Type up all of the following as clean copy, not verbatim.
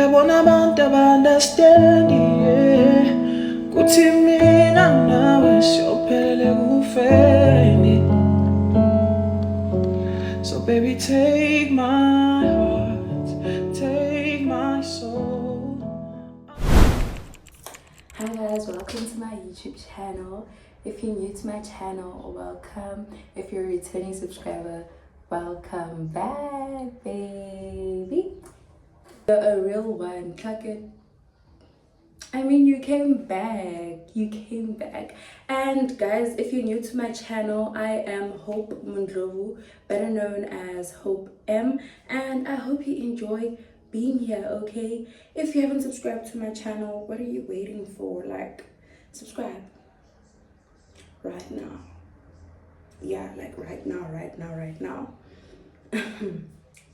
Uyabona abantu understand yeah. Kuthi mina nawe siyophelele kufeni. So baby take my heart, take my soul. Hi guys, welcome to my YouTube channel. If you're new to my channel, welcome. If you're a returning subscriber, welcome back, baby. You're a real one, chuck it. I mean, you came back. And guys, if you're new to my channel, I am Hope Mundhlovu, better known as Hope M, and I hope you enjoy being here. Okay, if you haven't subscribed to my channel, what are you waiting for? Like, subscribe right now. Yeah, like right now.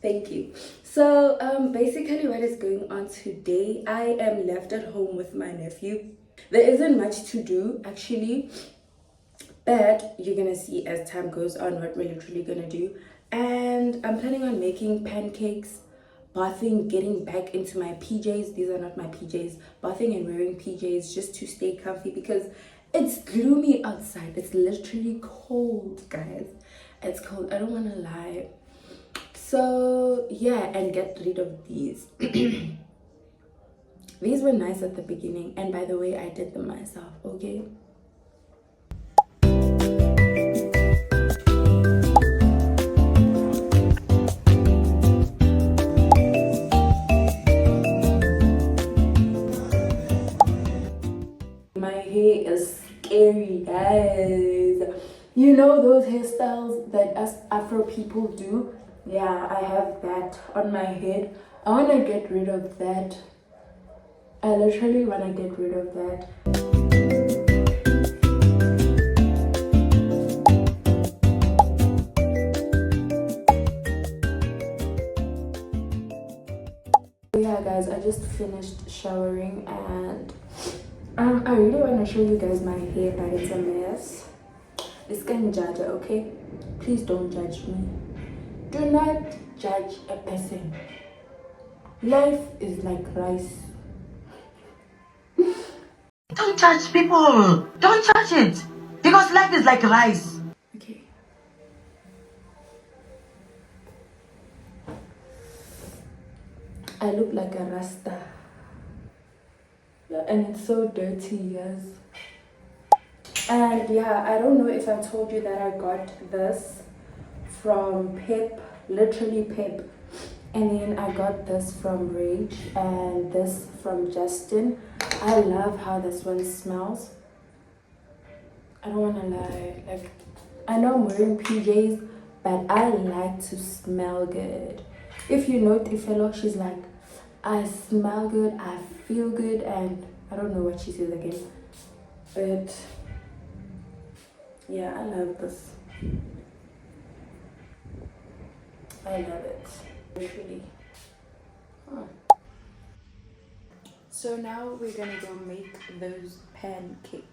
Thank you. So basically what is going on today, I am left at home with my nephew. There isn't much to do actually, but you're gonna see as time goes on what we're literally gonna do. And I'm planning on making pancakes, bathing, getting back into my PJs. These are not my PJs. Bathing and wearing PJs just to stay comfy because it's gloomy outside. It's literally cold, guys. It's cold. I don't want to lie. So yeah, and get rid of these. These were nice at the beginning, and by the way, I did them myself. Okay. My hair is scary, guys. You know those hairstyles that us Afro people do? Yeah, I have that on my head. I want to get rid of that. I literally want to get rid of that. Yeah guys, I just finished showering and I really want to show you guys my hair, but it's a mess. This can judge, okay? Please don't judge me. Do not judge a person. Life is like rice. Don't judge people. Don't judge it. Because life is like rice. Okay. I look like a rasta. Yeah, and it's so dirty, yes. And yeah, I don't know if I told you that I got this from Pep, literally Pep. And then I got this from Rage and this from Justin. I love how this one smells. I don't want to lie. Like, I know I'm wearing PJs, but I like to smell good. If you know Tifelo, she's like, I smell good, I feel good, and I don't know what she says again. But yeah, I love this. I love it. Literally. So now we're gonna go make those pancakes.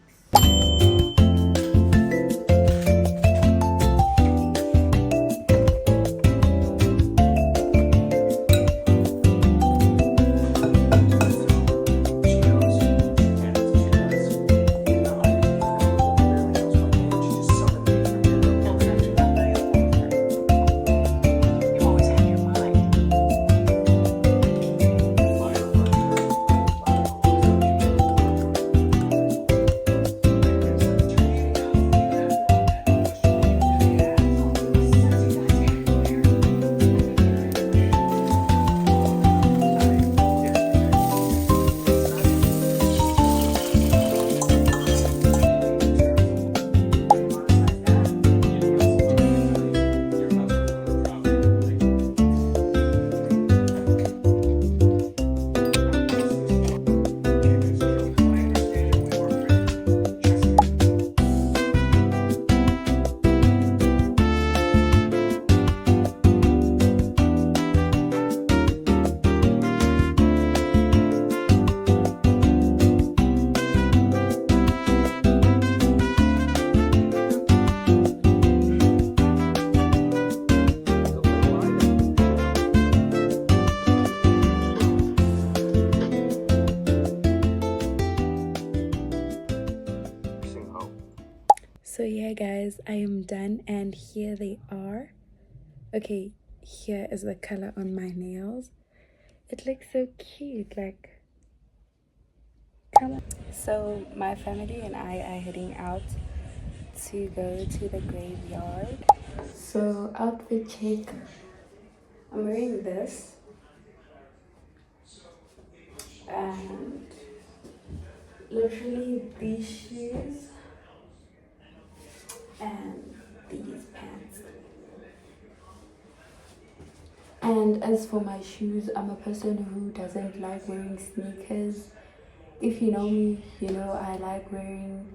So yeah guys, I am done and here they are. Okay, here is the color on my nails. It looks so cute, like, come on. So my family and I are heading out to go to the graveyard. So outfit check. I'm wearing this and literally these shoes and these pants. And as for my shoes, I'm a person who doesn't like wearing sneakers. If you know me, you know I like wearing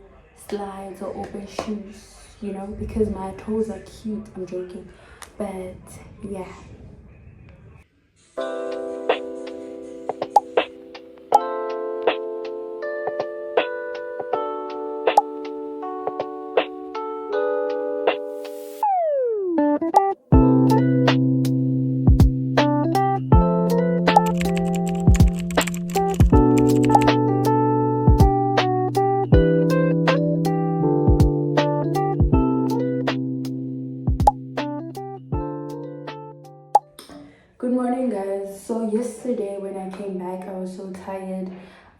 slides or open shoes, you know, because my toes are cute. I'm joking, but yeah. Good morning guys. So yesterday when I came back I was so tired.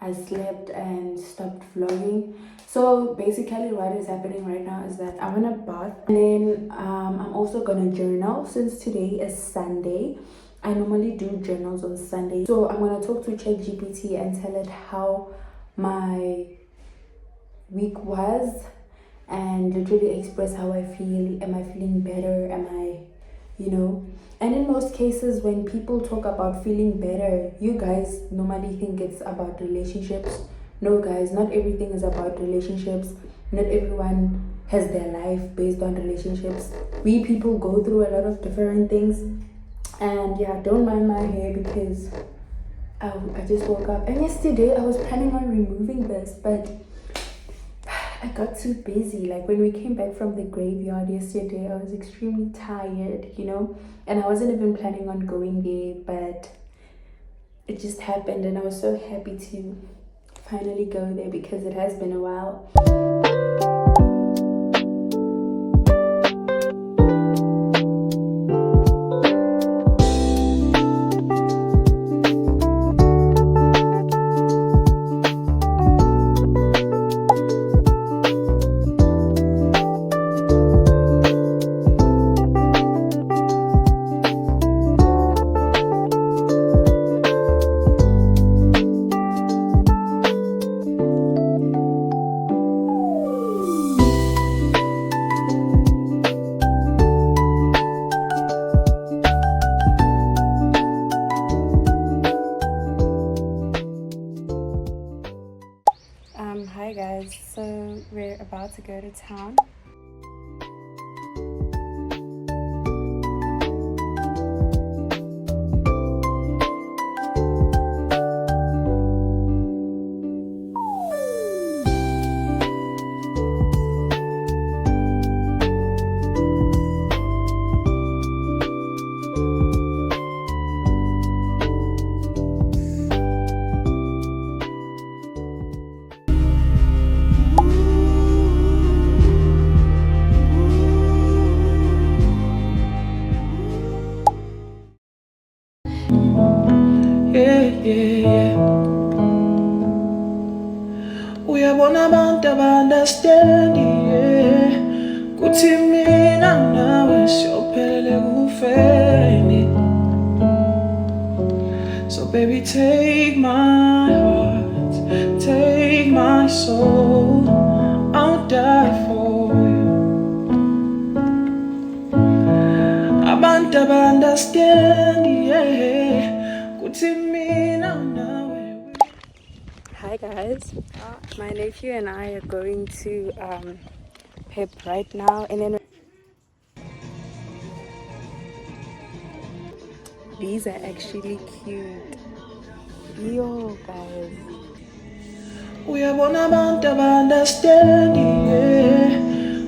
I slept and stopped vlogging. So basically what is happening right now is that I'm in a bath and then I'm also gonna journal since today is Sunday. I normally do journals on Sunday. So I'm gonna talk to ChatGPT and tell it how my week was and literally express how I feel. Am I feeling better? Am I, you know? And in most cases, when people talk about feeling better, you guys normally think it's about relationships. No, guys, not everything is about relationships. Not everyone has their life based on relationships. We people go through a lot of different things. And yeah, don't mind my hair because I just woke up. And yesterday, I was planning on removing this, but I got too busy. Like when we came back from the graveyard yesterday, I was extremely tired, you know, and I wasn't even planning on going there, but it just happened and I was so happy to finally go there because it has been a while. Hi guys, so we're about to go to town. Yeah. Uyabona abantu abandastendi, yeah. Kuthi mina nawe siyophelele kufeni. So baby take my heart, take my soul, I'll die for you. Abantu abandastendi, yeah. Kuthi mina nawe. Hi guys, my nephew and I are going to Pep right now, and then these are actually cute. Yo guys, Uyabona abantu abandastendi, yeah.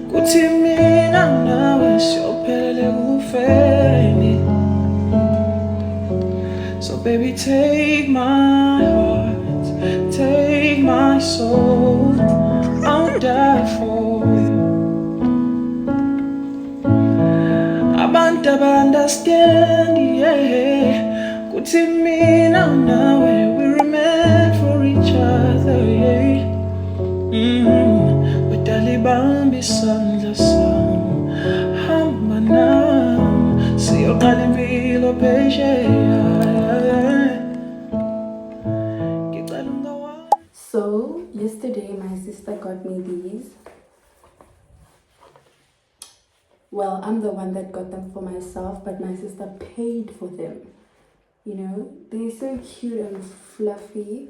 Kuthi mina nawe siyophelele kufeni. So baby take my heart, take my soul, I'll die for you. understand, yeah. Kuti mina nawe, we're meant for each other, yeah. Wetalibambi isandla sami, hamba nami, siyoqala impilo phesheya. Ngicela ungawazi. So yesterday my sister got me these. Well, I'm the one that got them for myself, but my sister paid for them. You know, they're so cute and fluffy.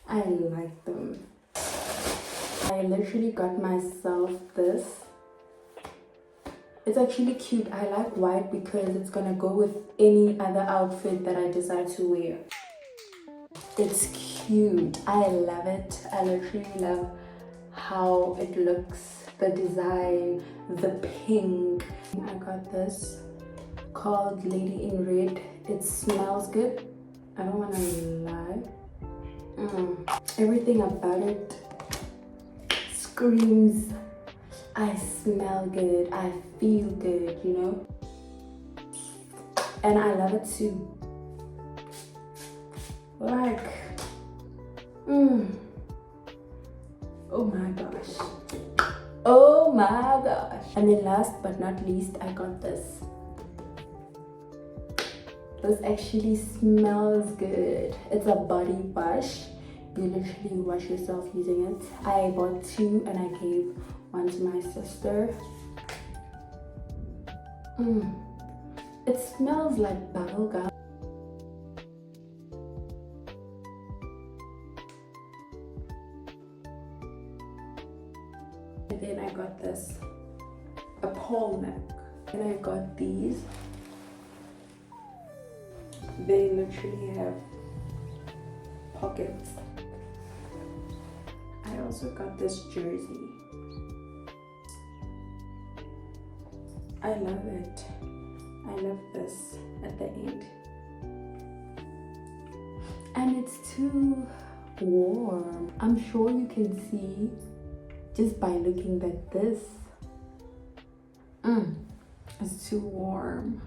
I like them. I literally got myself this. It's actually cute. I like white because it's gonna go with any other outfit that I decide to wear. It's cute. I love it. I literally love how it looks, the design, the pink. I got this called Lady in Red. It smells good. I don't want to lie. Everything about it screams I smell good, I feel good, you know, and I love it too. Like oh my gosh, oh my gosh. And then last but not least, I got this. This actually smells good. It's a body wash. You literally wash yourself using it. I bought 2 and I gave one to my sister. It smells like bubble gum. And then I got this, a pole neck. And I got these. They literally have pockets. I also got this jersey. I love it. I love this at the end. And it's too warm. I'm sure you can see just by looking at this. It's too warm.